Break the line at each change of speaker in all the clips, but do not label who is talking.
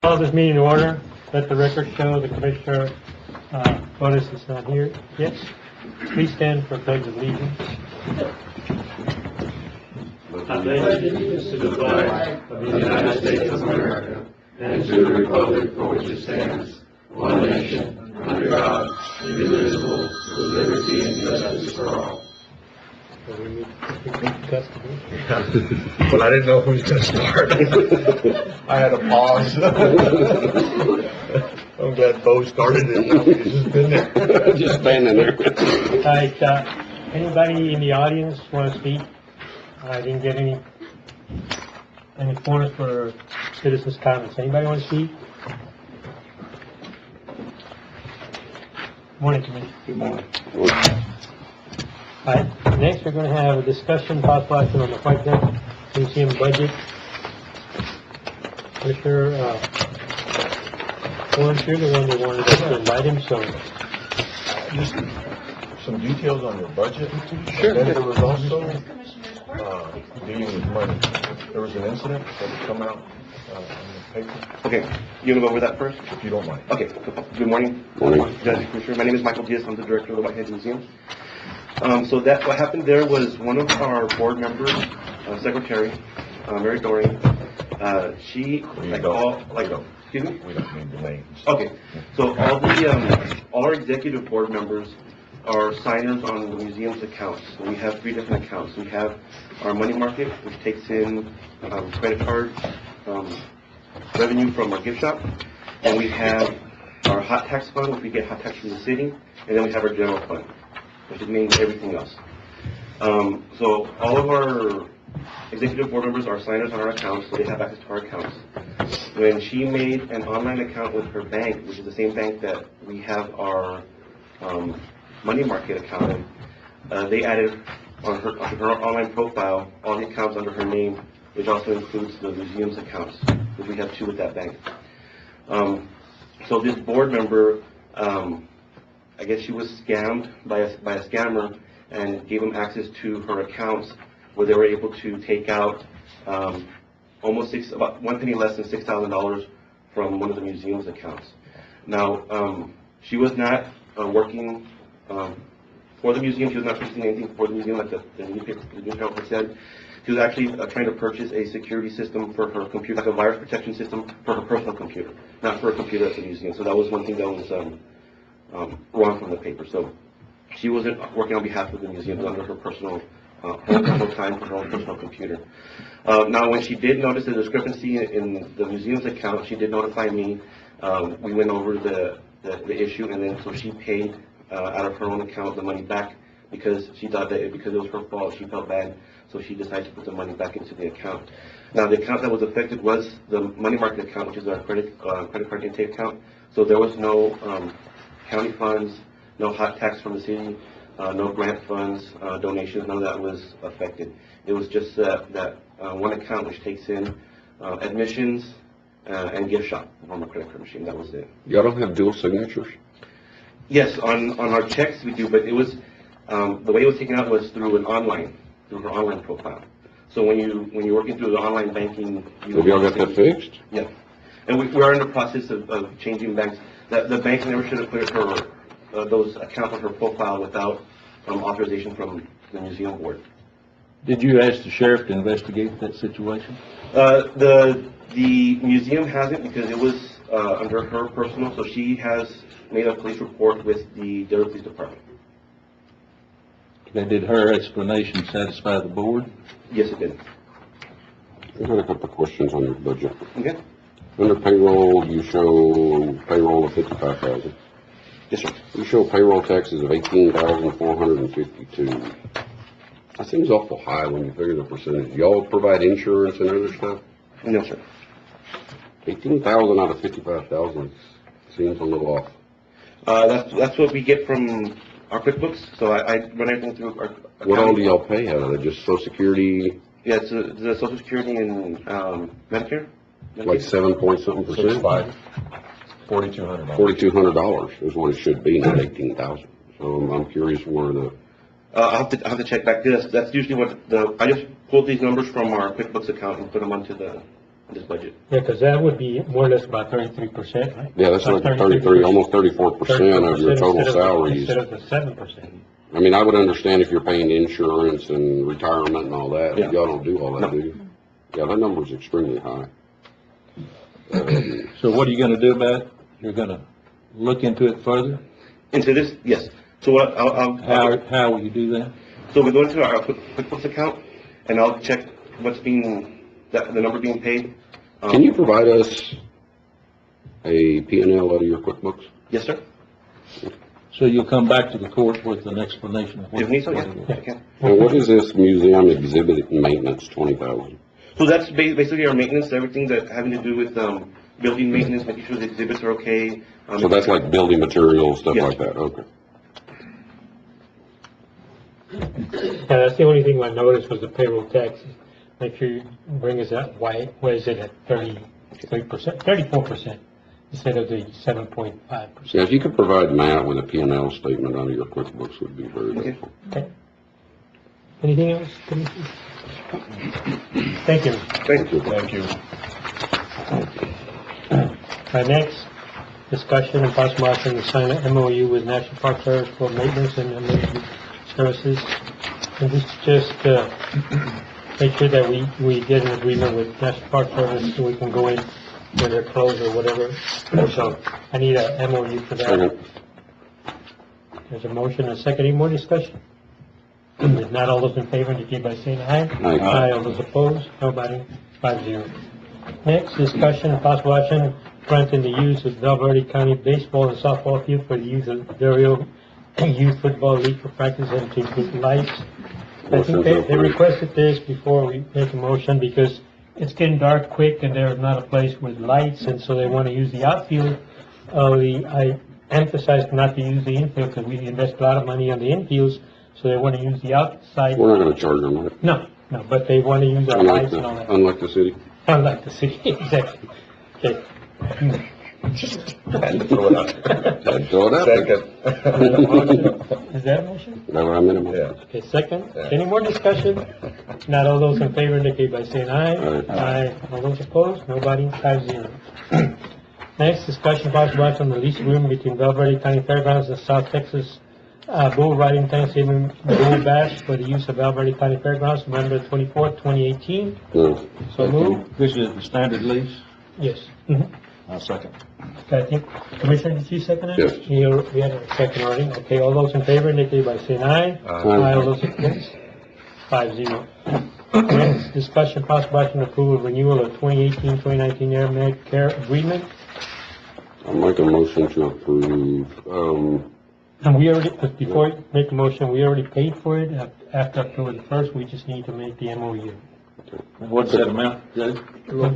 Call this meeting to order. Let the record show the Commissioner Otis is not here. Yes. Please stand for pledge of allegiance.
I pledge allegiance to the flag of the United States of America and to the republic for which it stands, one nation, under God, indivisible, with liberty and justice for all.
But I didn't know who was going to start. I had to pause. I'm glad Bo started it. He's just been there.
Just standing there.
All right, anybody in the audience want to speak? I didn't get any corners for citizens' comments. Anybody want to speak? Morning, Commissioner.
Good morning.
All right, next we're going to have a discussion, possible action on the White Neck Museum budget. Commissioner Warren's here, the one that wanted us to invite him, so.
Just some details on your budget.
Sure.
And then there was also dealing with money. There was an incident that had come out in the paper,
Okay, you want to go over that first?
if you don't mind.
Okay, good morning.
Morning.
Judge, Commissioner. My name is Michael Diaz. I'm the director of the Whitehead Museum. So what happened there was one of our board members, secretary, Mary Dorian, she, excuse me?
We don't need the names.
Okay, so all our executive board members are signers on the museum's accounts. So we have 3 different accounts. We have our money market, which takes in credit cards, revenue from our gift shop, and we have our hot tax fund, which we get hot tax from the city, and then we have our general fund, which is mainly everything else. So all of our executive board members are signers on our accounts, so they have access to our accounts. When she made an online account with her bank, which is the same bank that we have our money market account in, they added on her online profile all the accounts under her name, which also includes the museum's accounts, which we have 2 with that bank. So this board member, I guess she was scammed by a scammer and gave them access to her accounts where they were able to take out about 1 penny less than $6,000 from one of the museum's accounts. Now, she was not working for the museum. She was not purchasing anything for the museum, like the newspaper said. She was actually trying to purchase a security system for her computer, like a virus protection system for her personal computer, not for a computer at the museum. So that was one thing that was wrong from the paper. So she wasn't working on behalf of the museum, under her personal time for her own personal computer. Now, when she did notice the discrepancy in the museum's account, she did notify me. We went over the issue, and then so she paid out of her own account the money back because she thought that because it was her fault, she felt bad, so she decided to put the money back into the account. Now, the account that was affected was the money market account, which is our credit card intake account. So there was no county funds, no hot tax from the city, no grant funds, donations, none of that was affected. It was just that one account which takes in admissions and gift shop from a credit card machine. That was it.
Y'all don't have dual signatures?
Yes, on our checks we do, but it was the way it was taken out was through her online profile. So when you're working through the online banking,
Have y'all got that fixed?
Yeah, and we are in the process of changing banks. The bank never should have cleared her those accounts on her profile without authorization from the museum board.
Did you ask the sheriff to investigate that situation?
The museum hasn't, because it was under her personal, so she has made a police report with the Denver Police Department.
Did her explanation satisfy the board?
Yes, it did.
I got a couple of questions on your budget.
Okay.
Under payroll, you show payroll of $55,000.
Yes, sir.
You show payroll taxes of $18,452. That seems awful high when you figure the percentage. Y'all provide insurance and other stuff?
No, sir.
$18,000 out of $55,000 seems a little off.
That's what we get from our QuickBooks. So I run everything through our account.
What all do y'all pay out of it? Just Social Security?
Yeah, it's the Social Security and Medicare.
Like 7-point-something%?
$4,200.
$4,200 is what it should be, not $18,000. So I'm curious where the.
I'll have to check back. That's usually what I just pulled these numbers from our QuickBooks account and put them onto the in this budget.
Yeah, because that would be more or less about 33%, right?
Yeah, that's like 33, almost 34% of your total salaries.
Instead of the 7%.
I mean, I would understand if you're paying insurance and retirement and all that,
Yeah.
but y'all don't do all that, do you? Yeah, that number's extremely high.
So what are you gonna do about it? You're gonna look into it further?
Into this, yes. So what,
How will you do that?
so we go into our QuickBooks account, and I'll check what's being, the number being paid.
Can you provide us a P&L out of your QuickBooks?
Yes, sir.
So you'll come back to the court with an explanation of what.
If need so, yeah, I can.
And what is this museum exhibit maintenance, 20,000?
So that's basically our maintenance, everything that having to do with, building maintenance, making sure the exhibits are okay.
So that's like building materials, stuff
Yes.
like that, okay.
Yeah, that's the only thing I noticed was the payroll taxes. Make sure you bring us up, why is it at 33%, 34% instead of the 7.5%?
Yeah, if you could provide Matt with a P&L statement out of your QuickBooks would be very
Okay.
helpful.
Okay. Anything else, Commissioner? Thank you.
Thank you.
Thank you.
Our next discussion and possible action to sign an MOU with National Park Service for maintenance and emergency services. And this is just make sure that we get an agreement with National Park Service so we can go in when they're closed or whatever. So I need a MOU for that.
Second.
There's a motion and a second. Any more discussion? If not, all those in favor indicate by saying aye.
Aye.
Aye. All those opposed? Nobody. 5-0. Next, discussion and possible action granting the use of Val Verde County baseball and softball field for the use of Dario Youth Football League for practice and to include lights. I think they requested this before we make a motion because it's getting dark quick and there's not a place with lights, and so they want to use the outfield. I emphasize not to use the infield because we invest a lot of money on the infields, so they want to use the outside.
We're not gonna charge them, right?
No, but they want to use our
Unlike
lights and all that.
unlike the city.
Unlike the city, exactly. Okay.
Had to throw it out.
Had to throw it out there.
Second.
Is that a motion?
Is that what I meant?
Yeah.
Okay, second.
Yeah.
Any more discussion? Not all those in favor indicate by saying aye.
Aye.
All those opposed? Nobody. 5-0. Next, discussion possible action on the lease agreement between Val Verde County Fairgrounds and South Texas Bull Riding Thanksgiving Bull Bash for the use of Val Verde County Fairgrounds, November 24th, 2018.
No.
So move.
This is the standard lease?
Yes. Mhm.
I'll second.
Okay, I think, Commissioner, did you second it?
Yes.
We had a second already. Okay, all those in favor indicate by saying aye.
Aye.
All those opposed? 5-0. Next, discussion possible action approval of renewal of 2018-2019 Air Medicare agreement.
I'll make a motion to approve,
And we already, before you make a motion, we already paid for it after October the 1st. We just need to make the MOU.
What's that amount, Judge?
It was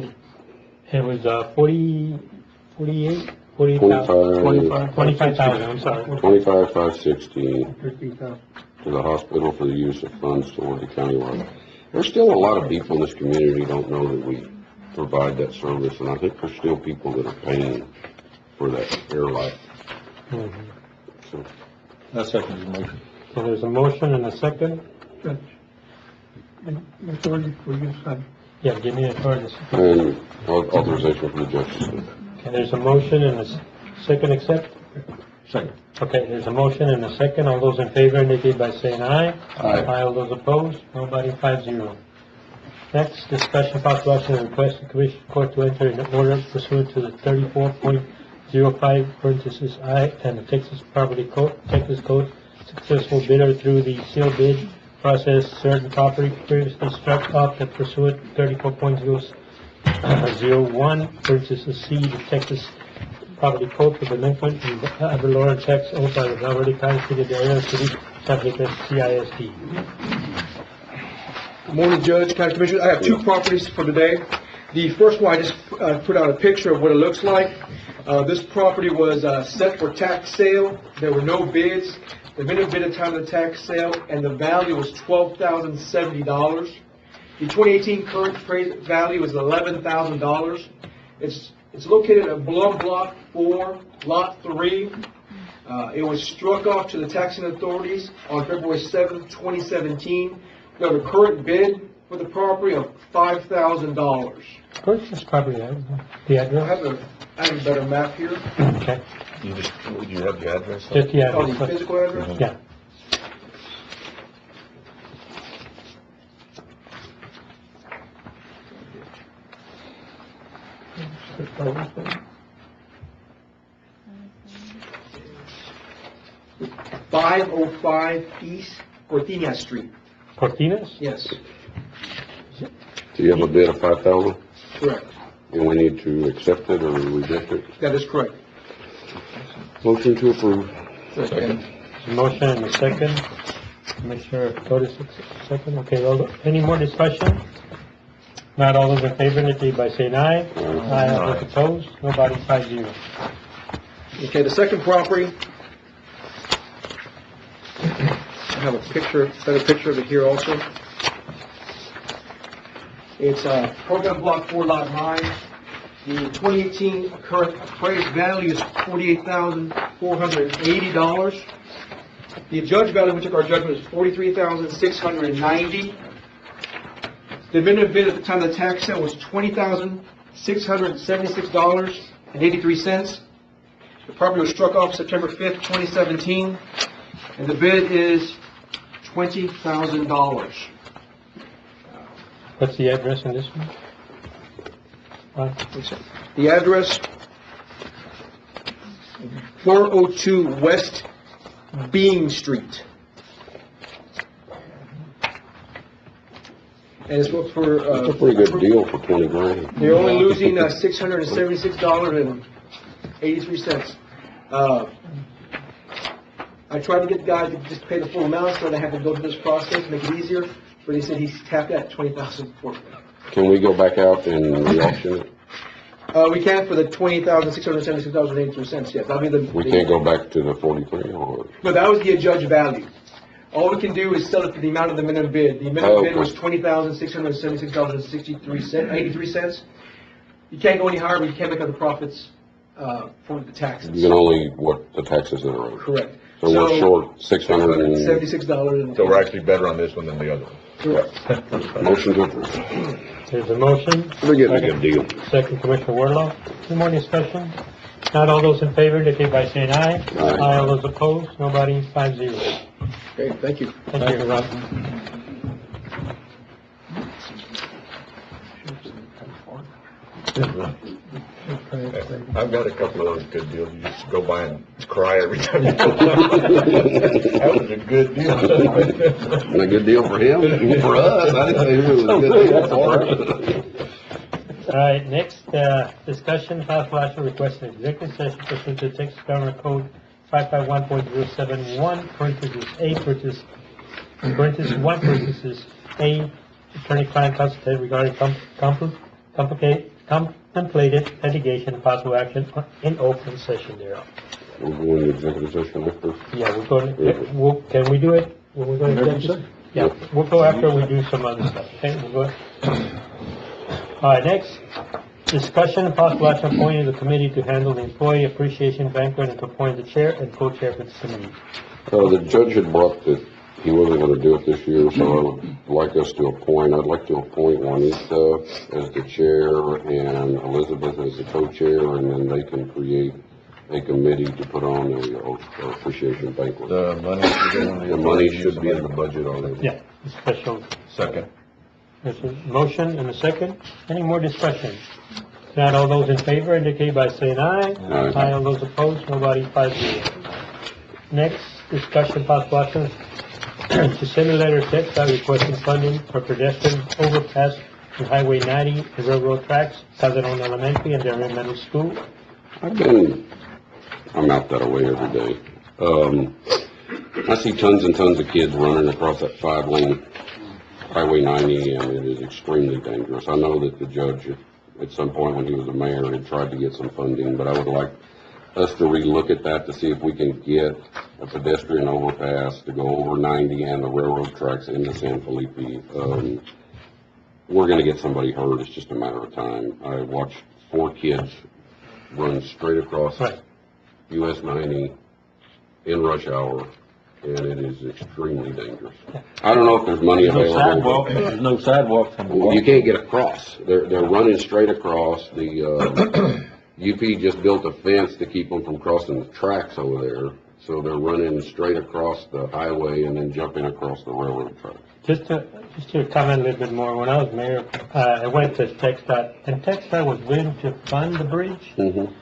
25,000, I'm sorry.
25,560 to the hospital for the use of funds toward the countywide. There's still a lot of people in this community who don't know that we provide that service, and I think there's still people that are paying for that airline.
Mhm.
So,
I second the motion.
So there's a motion and a second. Yeah, give me authority.
and authorization for the judge.
Okay, there's a motion and a second accept?
Second.
Okay, there's a motion and a second. All those in favor indicate by saying aye.
Aye.
All those opposed? Nobody. 5-0. Next, discussion possible action and request the Commission Court to enter an order pursuant to the 34.05 parentheses I and the Texas Property Code, Texas Code, successful bidder through the seal bid process certain property previously struck off the pursuant 34.01 parentheses C, the Texas Property Code for delinquent and ad valorem tax owed by the Val Verde County City of Area City, subject to CISD.
Good morning, Judge, County Commissioner. I have two properties for today. The first one, I just put out a picture of what it looks like. This property was set for tax sale. There were no bids. The minimum bid at the time of the tax sale, and the value was $12,070. The 2018 current appraised value is $11,000. It's located at Blum Block 4, Lot 3. It was struck off to the taxing authorities on February 7th, 2017. We have a current bid for the property of $5,000.
Of course, that's probably the
I
address.
have a better map here.
Okay,
You have the address?
just the
Oh, the
address.
physical address?
Yeah.
.505 East Cortina Street.
Cortinas?
Yes,
Do you have a bid of 5,000?
correct.
And we need to accept it or reject it?
That is correct.
Motion to approve.
Second.
Motion and a second. Commissioner Torres, second. Okay, any more discussion? Not all those in favor, indicate by saying aye. Aye. All those opposed, nobody, 5-0.
Okay, the second property, I have a picture, better picture of it here also. It's program block 4, lot 9. The 2018 current appraised value is $48,480. The judge value, we took our judgment, is $43,690. The minimum bid at the time of the tax sale was $20,676.83. The property was struck off September 5th, 2017, and the bid is $20,000.
What's the address in this one?
The address, 402 West Bean Street. And it's for,
That's a pretty good deal for 20 grand.
they're only losing $676.83. I tried to get the guy to just pay the full amount, so I had to go through this process, make it easier, but he said he's tapped at $20,000.
Can we go back out and re-auction it?
We can for the $20,676.83, yes. That'll be the.
We can't go back to the 43 or?
No, that was the adjudged value. All we can do is sell it for the amount of the minimum bid. The minimum bid was $20,676.83. You can't go any higher, but you can't make other profits, for the taxes.
You can only, what, the taxes that are owed.
Correct.
So we're short 600 and...
$76.
So we're actually better on this one than the other one.
Correct.
Motion to approve.
There's a motion.
We're getting a good deal.
Second, Commissioner Warlow. Any more discussion? Not all those in favor, indicate by saying aye.
Aye.
All those opposed, nobody, 5-0.
Okay, thank you.
Thank you, Rob.
I've got a couple of those good deals. You just go by and cry every time you go by. That was a good deal.
And a good deal for him, for us. I didn't say it was a good deal for us.
All right, next, discussion, possible action requesting executive session pursuant to Texas Government Code 551.071, parentheses A, parentheses 1, parentheses A, attorney-client consultation regarding contemplated litigation and possible action in open session thereof.
We're going to executive session after.
Yeah, we're going to, can we do it when we go to executive? Yeah, we'll go after we do some other stuff, okay? We'll go. All right, next, discussion and possible action appointing the committee to handle the employee appreciation banquet and to appoint the chair and co-chair for the committee.
The judge had brought that he wasn't going to do it this year, so I would like us to appoint, I'd like to appoint Juanita as the chair and Elizabeth as the co-chair, and then they can create a committee to put on a appreciation banquet.
The money should be in the budget already.
Yeah, special.
Second.
There's a motion and a second. Any more discussion? Not all those in favor indicate by saying aye.
Aye.
Aye, all those opposed, nobody, 5-0. Next, discussion possible action to send a letter to TxDOT requesting funding for pedestrian overpass on Highway 90 and railroad tracks, Calderon Elementary and Darien Middle School.
I'm out that way every day. I see tons and tons of kids running across that 5-lane Highway 90, and it is extremely dangerous. I know that the judge, at some point when he was a mayor, had tried to get some funding, but I would like us to relook at that to see if we can get a pedestrian overpass to go over 90 and the railroad tracks into San Felipe. We're going to get somebody hurt. It's just a matter of time. I watched 4 kids run straight across
Right.
US 90 in rush hour and it is extremely dangerous. I don't know if there's money available.
There's no sidewalks on the
Well,
walk.
you can't get across. They're running straight across. The UP just built a fence to keep them from crossing the tracks over there. So they're running straight across the highway and then jumping across the railroad tracks.
Just to comment a little bit more, when I was mayor, I went to TxDOT, and TxDOT was willing to fund the bridge.
Mm-hmm.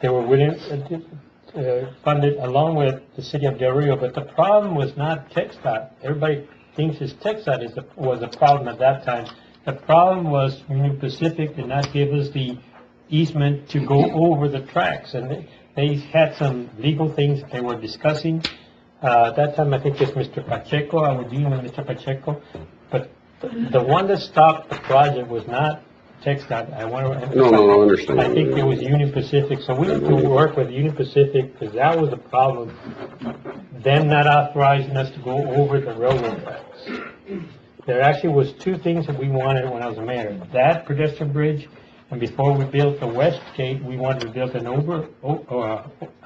They were willing to fund it along with the city of Del Rio, but the problem was not TxDOT. Everybody thinks it's TxDOT was the problem at that time. The problem was Union Pacific did not give us the easement to go over the tracks, and they had some legal things they were discussing. At that time, I think it's Mr. Pacheco, I was dealing with Mr. Pacheco, but the one that stopped the project was not TxDOT. I want to emphasize.
No, I understand.
I think it was Union Pacific, so we need to work with Union Pacific, because that was the problem. Them not authorizing us to go over the railroad tracks. There actually was two things that we wanted when I was mayor. That pedestrian bridge, and before we built the west gate, we wanted to build an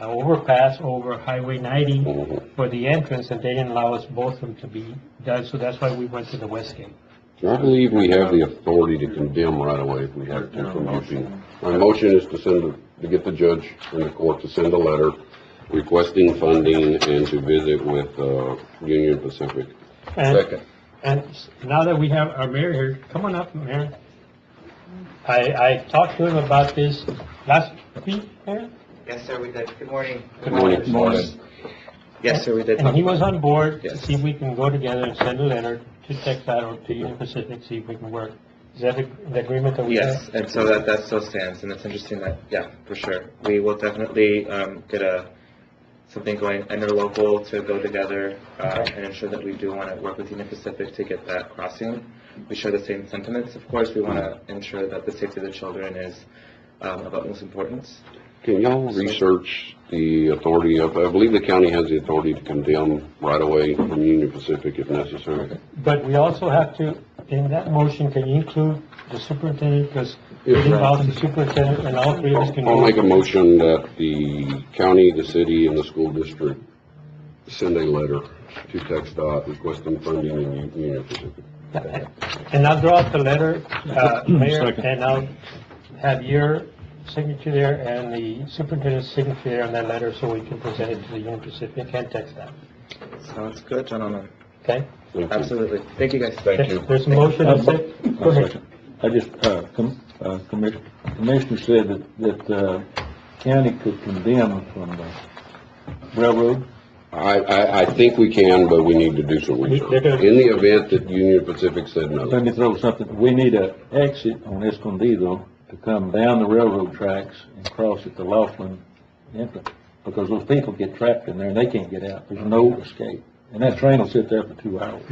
overpass over Highway 90 for the entrance, and they didn't allow us both of them to be done, so that's why we went to the west gate.
I believe we have the authority to condemn right away if we have to from UP. My motion is to get the judge and the court to send a letter requesting funding and to visit with Union Pacific.
And now that we have our mayor here, come on up, Mayor. I talked to him about this last week, Mayor.
Yes, sir, we did. Good morning.
Good morning.
Morning.
Yes, sir, we did.
And he was on board to
Yes.
see if we can go together and send a letter to TxDOT or to Union Pacific, see if we can work. Is that the agreement that we have?
Yes, and so that still stands, and it's interesting that, yeah, for sure. We will definitely get something going interlocal to go together and ensure that we do want to work with Union Pacific to get that crossing. We share the same sentiments, of course. We want to ensure that the safety of the children is of utmost importance.
Can y'all research the authority of, I believe the county has the authority to condemn right away from Union Pacific if necessary.
But we also have to, in that motion, can you include the superintendent, because it involves the superintendent and all three of us can
I'll
go.
make a motion that the county, the city, and the school district send a letter to TxDOT requesting funding in Union Pacific.
And I'll draw up the letter, Mayor,
Second.
and I'll have your signature there and the superintendent's signature there on that letter, so we can present it to the Union Pacific and TxDOT.
Sounds good, gentlemen.
Okay?
Thank you.
Absolutely. Thank you, guys.
Thank you.
There's a motion, and a second. Go ahead.
I just, Commissioner said that county could condemn from the railroad.
I think we can, but we need to do some research. In the event that Union Pacific said no.
Let me throw something. We need an exit on Escondido to come down the railroad tracks and cross at the Laughlin entrance, because those people get trapped in there and they can't get out. There's no escape. And that train will sit there for 2 hours.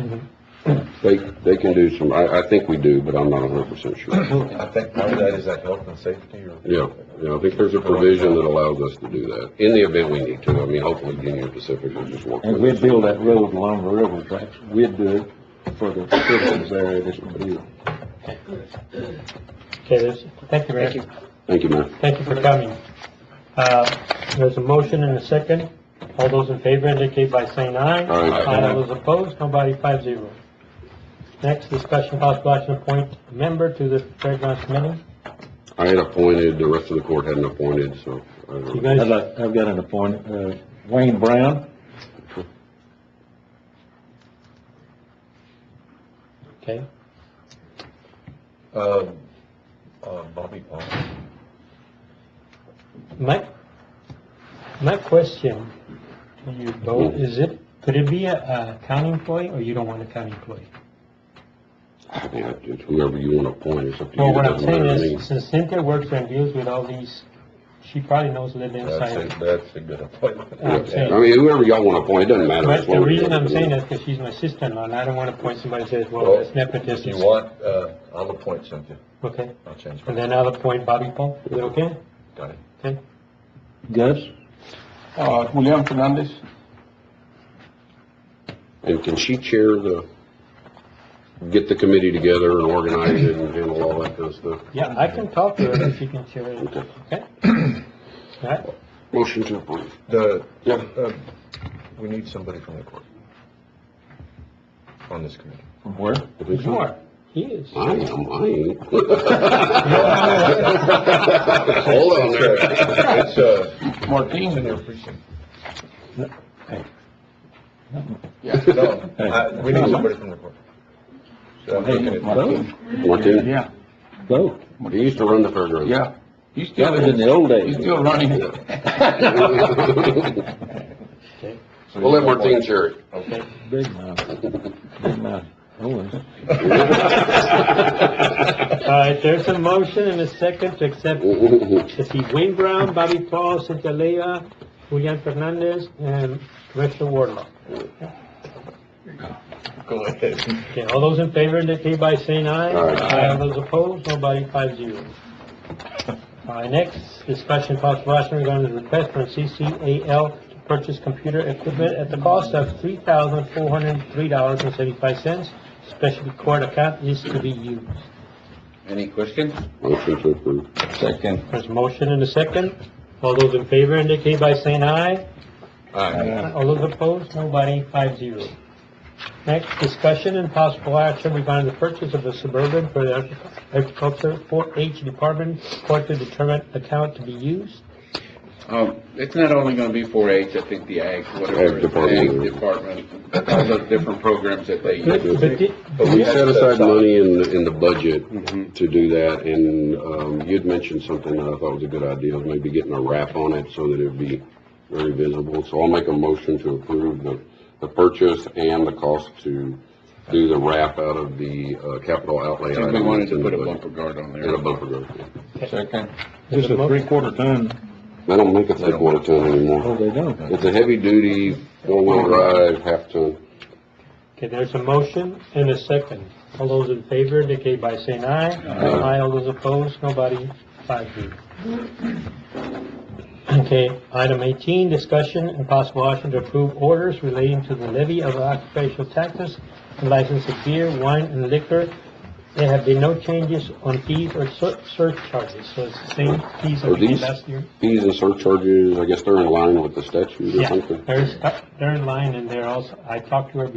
They can do some, I think we do, but I'm not 100% sure.
I think part of that is that health and safety or?
Yeah, I think there's a provision that allows us to do that, in the event we need to. I mean, hopefully Union Pacific will just work
And
with
we'd
us.
build that road along the railroad tracks. We'd do it for the citizens there at Escondido.
Okay, thank you, Mayor.
Thank you.
Thank you, Mayor.
Thank you for coming. There's a motion and a second. All those in favor indicate by saying aye.
Aye.
All those opposed, nobody, 5-0. Next, discussion possible action appoint a member to the Fairgrounds Committee.
I had appointed, the rest of the court hadn't appointed, so. I don't
You
know.
guys,
I've got an appointment, Wayne Brown.
okay.
Bobby Paul.
My question to you both, could it be a county employee, or you don't want a county employee?
I mean, it's whoever you want to appoint, it's up to you.
Well, what
It
I'm
doesn't
saying
matter to me.
is, since Cynthia works and deals with all these, she probably knows a little inside.
That's a good appointment.
I'm saying.
I mean, whoever y'all want to appoint, it doesn't matter.
But
as
the
long as
reason
you
I'm saying
know.
that is because she's my sister-in-law, and I don't want to appoint somebody who says, well,
Well,
that's
If
nepotism.
you want, I'll appoint Cynthia.
Okay,
I'll change
and
my,
then I'll appoint Bobby Paul, is that okay?
got it.
Okay.
Gus?
Julian Fernandez.
And can she chair get the committee together and organize it and handle all that kind of stuff?
Yeah, I can talk to her if she can share it, okay? All right,
Motion to approve.
The,
Yeah.
We need somebody from the court on this committee.
From where?
I think so.
Sure, he is.
I ain't. Hold on there.
It's,
Martin.
in your precinct.
Hey.
Yeah, no, we need somebody from the court. So I'm looking at
Martin.
Martin?
Yeah,
Go.
He used to run the fairgrounds.
yeah. He's
That
still,
was in the old
he's
days.
still running.
We'll let Martin share it.
Okay.
Big mouth. Big mouth. Always.
All right, there's a motion and a second to accept Steve Wayne Brown, Bobby Paul, Cynthia Lea, Julian Fernandez, and Commissioner Wardlaw.
Go ahead.
Okay, all those in favor indicate by saying aye.
Aye.
All those opposed, nobody, 5-0. All right, next, discussion possible action regarding the request from CCAL to purchase computer equipment at the cost of $3,403.75. Special court account is to be used.
Any questions?
Motion to approve.
Second.
There's a motion and a second. All those in favor indicate by saying aye. All those opposed, nobody, 5-0. Next, discussion and possible action regarding the purchase of a Suburban for the Agriculture 4-H Department, court to determine account to be used.
It's not only gonna be 4-H, I think the ag, whatever,
Ag department.
ag department, all the different programs that they
But
use.
But we set aside money in the budget
Mhm.
to do that, and, you'd mentioned something that I thought was a good idea, maybe getting a wrap on it so that it'd be very visible. So I'll make a motion to approve the purchase and the cost to do the wrap out of the, capital outlay
I think we
items
wanted to
in the
put a
budget.
bumper guard on
And a
there.
bumper guard, yeah.
Second.
Just a 3/4 ton.
They don't make a 3/4 ton
Oh,
anymore.
they don't.
It's a heavy duty, 4-wheel drive, half ton.
Okay, there's a motion and a second. All those in favor indicate by saying aye. Aye. All those opposed, nobody, 5-0. Okay, item 18, discussion and possible action to approve orders relating to the levy of occupational taxes and license of beer, wine, and liquor. There have been no changes on fees or surcharges, so it's the same fees that
Are
we did
these
last year.
fees and surcharges, I guess they're in line with the statute or
Yeah,
something?
they're in line, and they're also, I talked to her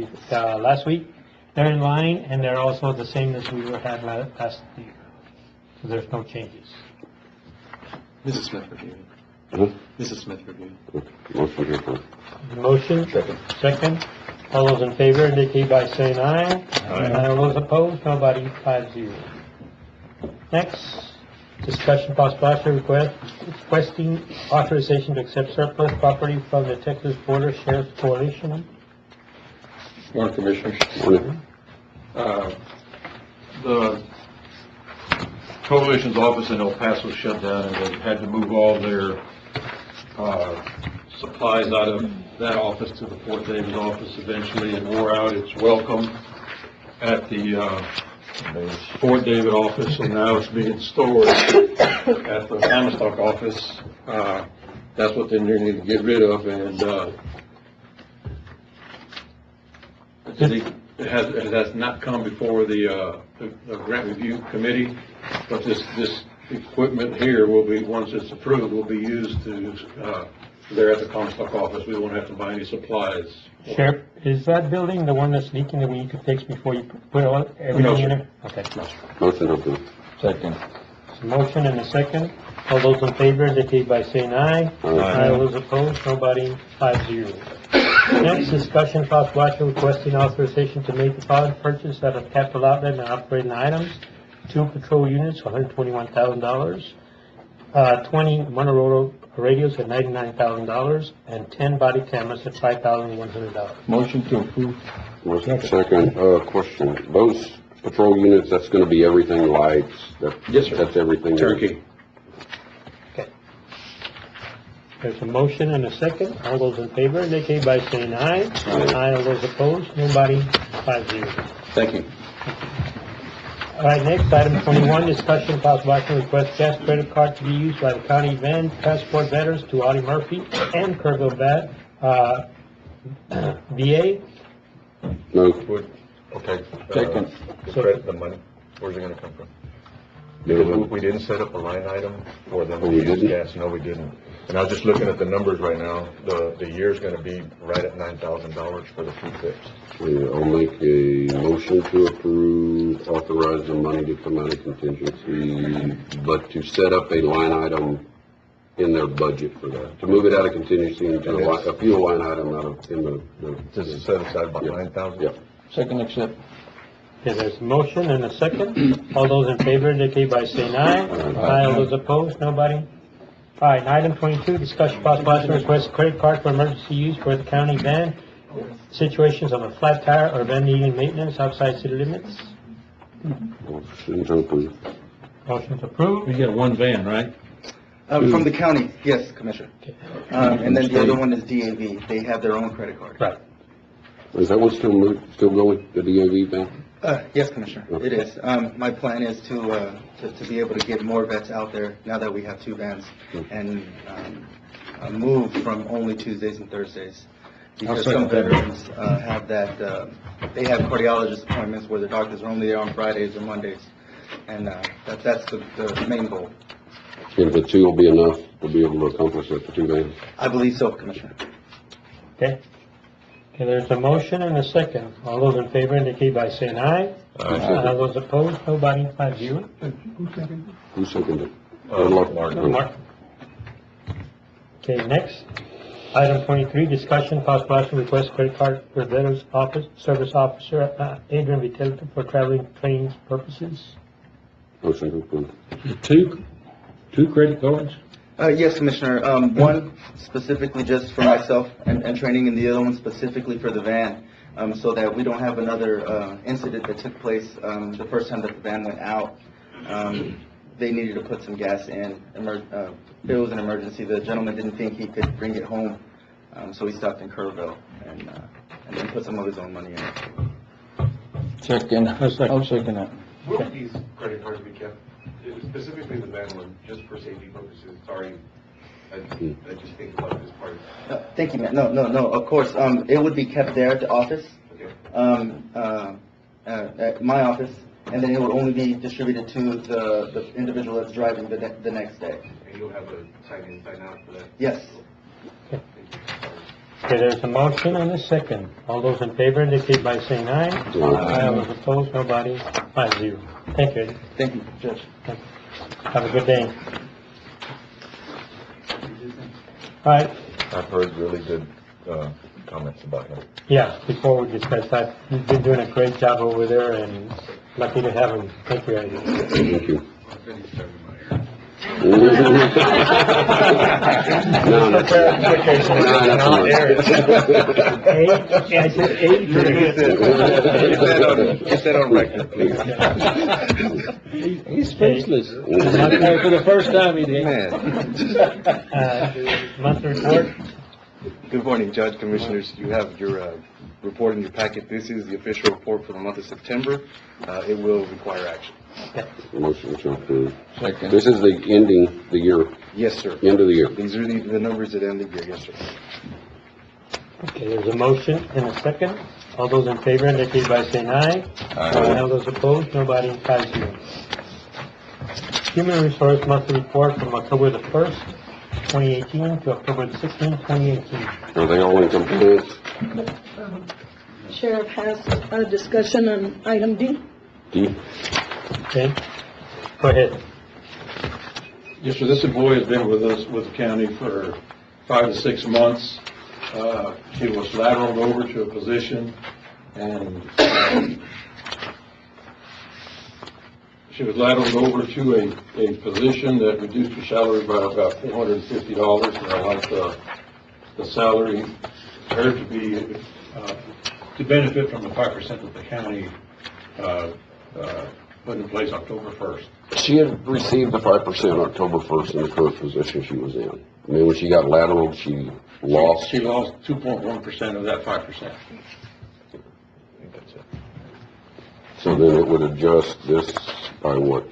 last week, they're in line, and they're also the same as we had last year. So there's no changes.
Mrs. Smith reviewed.
Huh?
Mrs. Smith reviewed.
Motion to approve.
Motion? Second. All those in favor indicate by saying aye. Aye. All those opposed, nobody, 5-0. Next, discussion possible action requesting authorization to accept surplus property from the Texas Border Sheriff's Coalition.
Morning, Commissioners.
Morning.
The Coalition's office in El Paso shut down, and they had to move all their supplies out of that office to the Fort David office eventually, and wore out its welcome at the Fort David office, and now it's being stored at the Tavistock office. That's what they need to get rid of, and it has not come before the grant review committee, but this equipment here will be, once it's approved, will be used to, there at the Comstock office. We won't have to buy any supplies.
Sheriff, is that building the one that's leaking that we need to fix before you put everything in it? Okay.
Motion to approve.
Second.
So motion and a second. All those in favor indicate by saying aye.
Aye.
All those opposed, nobody, 5-0. Next, discussion possible action requesting authorization to make the following purchase out of capital outlet and operating items. 2 patrol units, $121,000. 20 Motorola radios at $99,000, and 10 body cameras at $5,100.
Motion to approve.
Second, question. Those patrol units, that's gonna be everything lights?
Yes, sir.
That's everything?
Turkey.
Okay. There's a motion and a second. All those in favor indicate by saying aye. Aye. All those opposed, nobody, 5-0.
Thank you.
All right, next, item 21, discussion possible action request gas credit card to be used by the county van transport veterans to Audie Murphy and Kerrville VA.
No.
Okay.
Second.
The credit, the money, where's it gonna come from? We didn't set up a line item for them to use gas. No, we didn't. And I was just looking at the numbers right now. The year's gonna be right at $9,000 for the food fix.
I'll make a motion to approve, authorize the money to come out of contingency, but to set up a line item in their budget for that. To move it out of contingency into a fuel line item out of, in the.
Just set aside about 9,000?
Yeah.
Second accept.
Okay, there's a motion and a second. All those in favor indicate by saying aye. Aye. All those opposed, nobody? All right, item 22, discussion possible action request credit card for emergency use for the county van. Situations of a flat tire or van needing maintenance outside city limits.
Motion to approve.
Motion's approved.
We got one van, right?
From the county, yes, Commissioner. And then the other one is DAV. They have their own credit card.
Right.
Is that one still going, the DAV van?
Yes, Commissioner, it is. My plan is to be able to get more vets out there now that we have two vans and move from only Tuesdays and Thursdays. Because some veterans have that, they have cardiologist appointments where the doctors are only there on Fridays or Mondays. And that's the main goal.
And the two will be enough to be able to accomplish that, the two vans?
I believe so, Commissioner.
Okay. Okay, there's a motion and a second. All those in favor indicate by saying aye. Aye. All those opposed, nobody, 5-0.
Who seconded?
Mark. Okay, next. Item 23, discussion, possible action, request credit card for Veterans Office, Service Officer Adrian Vitello for traveling training purposes.
Motion to approve.
Two credit cards?
Yes, Commissioner. One specifically just for myself and training, and the other one specifically for the van, so that we don't have another incident that took place the first time that the van went out. They needed to put some gas in. It was an emergency. The gentleman didn't think he could bring it home, so he stopped in Kerrville and then put some of his own money in it.
Second. I'll second that.
Will these credit cards be kept, specifically the van one, just for safety purposes? Sorry, I just think about this part.
Thank you, man. No, of course. It would be kept there at the office, at my office, and then it would only be distributed to the individual that's driving the next day.
And you'll have a sign in, sign out for that?
Yes.
Okay, there's a motion and a second. All those in favor indicate by saying aye. Aye. All those opposed, nobody, 5-0. Thank you.
Thank you, Judge.
Have a good day. All right.
I've heard really good comments about him.
Yeah, before we discuss that, you've been doing a great job over there and lucky to have him. Thank you, Eddie.
Thank you.
No,
that's
I said eight.
Get that on record, please.
He's speechless. For the first time he did.
Monthly report.
Good morning, Judge, Commissioners. You have your report in your packet. This is the official report for the month of September. It will require action.
Motion to approve.
Second.
This is the ending the year,
Yes, sir.
end of the year.
These are the numbers that end the year. Yes, sir.
Okay, there's a motion and a second. All those in favor indicate by saying aye. Aye. All those opposed, nobody, 5-0. Human Resource Monthly Report from October the 1st, 2018 to October the 16th, 2018.
Are they all in compliance?
Sheriff has a discussion on item D.
D?
Okay, go ahead.
Yes, sir, this employee has been with us, with the county for 5 to 6 months. She was lateraled over to a position and she was lateraled over to a position that reduced her salary by about $450, and I like the salary, her to be, to benefit from the 5% that the county put in place October 1st.
She had received the 5% October 1st in the current position she was in. I mean, when she got lateraled, she lost.
She lost 2.1% of that 5%.
So then it would adjust this by what?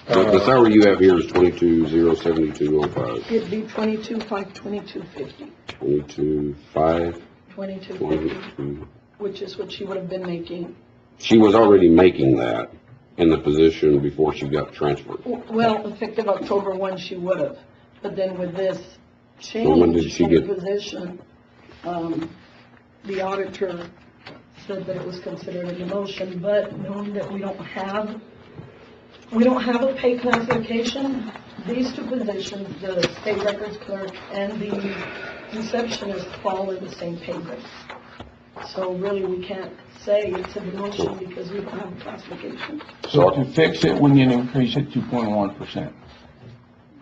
The salary you have here is 22,072.05.
It'd be 22,522.50.
22,522.
22.50, which is what she would have been making.
She was already making that, in the position before she got transferred?
Well, effective October 1, she would have, but then with this
when did
change
she
in the
get-
position, the auditor said that it was considered a demotion, but knowing that we don't have a pay classification, these two positions, the state records clerk and the receptionist, fall in the same pay grade. So really, we can't say it's a demotion because we don't have a classification.
So to fix it, we need to increase it 2.1%.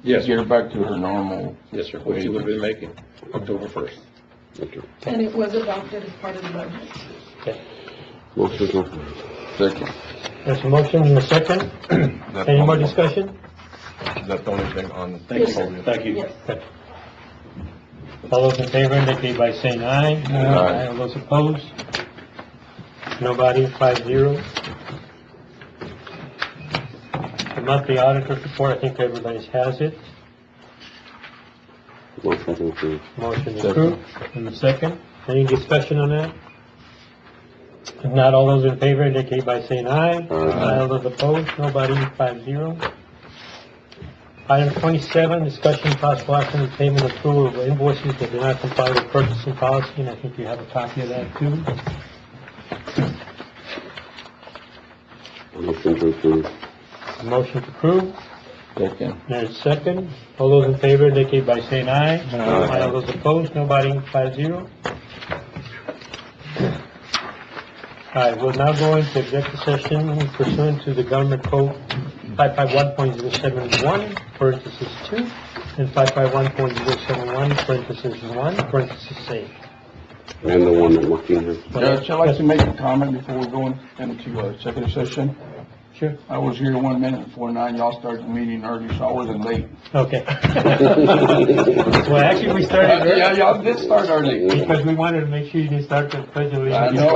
Yes,
Get her back to her normal.
yes, sir, what you would have been making October 1st.
Okay.
And it was adopted as part of the budget.
Okay.
Motion to approve.
Second.
There's a motion and a second. Any more discussion?
Is that the only thing on?
Yes, sir.
Thank you.
Yes.
Okay. All those in favor indicate by saying aye.
Aye.
All those opposed? Nobody, 5-0. The monthly auditor's report, I think everybody has it.
Motion to approve.
Motion approved. And the second, any discussion on that? If not, all those in favor indicate by saying aye.
Aye.
All those opposed? Nobody, 5-0. Item 27, discussion possible action on payment approval of invoices that do not comply with purchasing policy, and I think you have a copy of that too.
Motion to approve.
Motion to approve.
Second.
There's second. All those in favor indicate by saying aye.
Aye.
All those opposed? Nobody, 5-0. All right, we'll now go into executive session pursuant to the government code 551.071, parentheses 2, and 551.071, parentheses 1, parentheses A.
And the one that worked in here.
Judge, I'd like to make a comment before we go into executive session.
Sure.
I was here 1 minute before 9, y'all started the meeting early, so I wasn't late.
Okay. Well, actually, we started early.
Yeah, y'all did start early.
Because we wanted to make sure you didn't start the pledge of
I
allegiance.
know.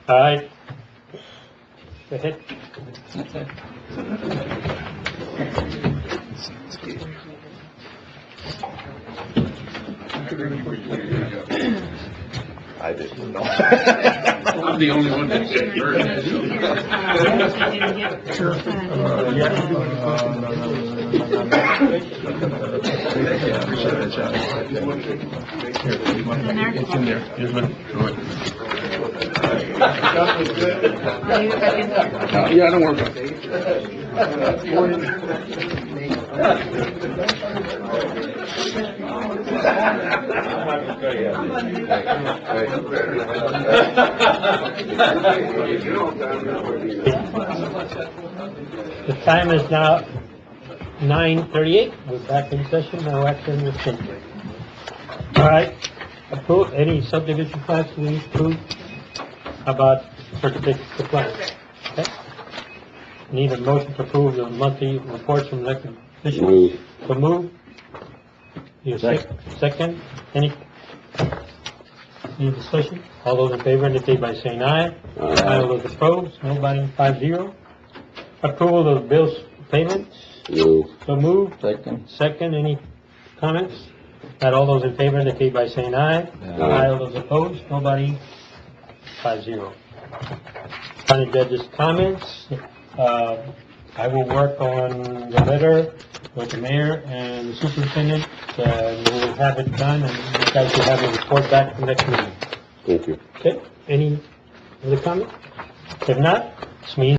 All right. Go ahead.
I didn't know.
I'm the only one that said
It's in there. Just look through it. Yeah, don't worry about it.
The time is now 9:38. We're back in session. No action was taken. All right. Approve any subdivision plans to be approved about certificates of plans. Okay. Need a motion to approve the monthly reports from elected officials.
Move.
So move. Need a second. Any discussion? All those in favor indicate by saying aye.
Aye.
All those opposed? Nobody, 5-0. Approval of bills payments.
Move.
So move.
Second.
Second, any comments? Not all those in favor indicate by saying aye.
Aye.
All those opposed? Nobody, 5-0. County Judge's comments. I will work on the letter with the mayor and the superintendent, and we'll have it done, and you guys will have a report back for next meeting.
Thank you.
Okay, any other comment? If not, this meeting